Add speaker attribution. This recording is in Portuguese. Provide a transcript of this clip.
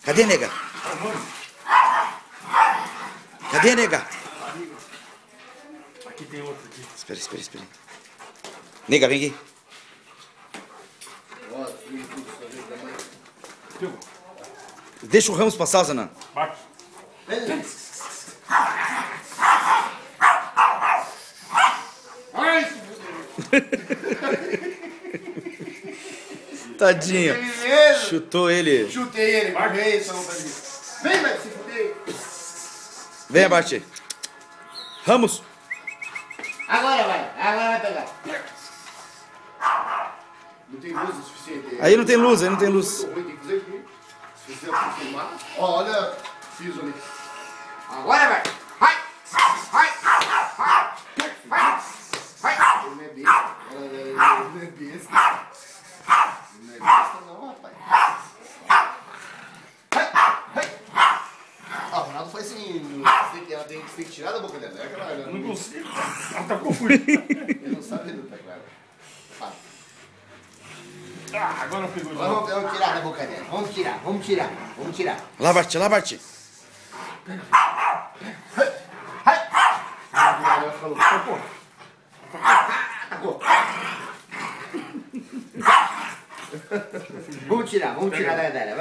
Speaker 1: Cadê, nega? Cadê, nega?
Speaker 2: Aqui tem outro aqui.
Speaker 1: Espera. Nega, vem aqui. Deixa o Ramos passar, Zanan.
Speaker 2: Bate.
Speaker 1: Tadinho. Chutou ele.
Speaker 3: Chutei ele, marquei isso, não perdi. Vem, vai se fuder.
Speaker 1: Vem, abate. Ramos.
Speaker 3: Agora vai pegar. Não tem luz o suficiente.
Speaker 1: Aí não tem luz, Tem que
Speaker 3: fazer aqui. Se fizer filmar. Olha, fiz ali. Agora vai. Vai. Ele não é besta. Ele não é besta. Não é besta não, rapaz. Ah, o Ronaldo foi assim. Ela tem que tirar da boca dela. É aquela,
Speaker 2: não consigo. Ela tá confusa.
Speaker 3: Ele não sabe lutar, claro.
Speaker 2: Agora pegou.
Speaker 3: Vamos tirar da boca dela. Vamos tirar.
Speaker 1: Lá, bate.
Speaker 3: Vamos tirar dela.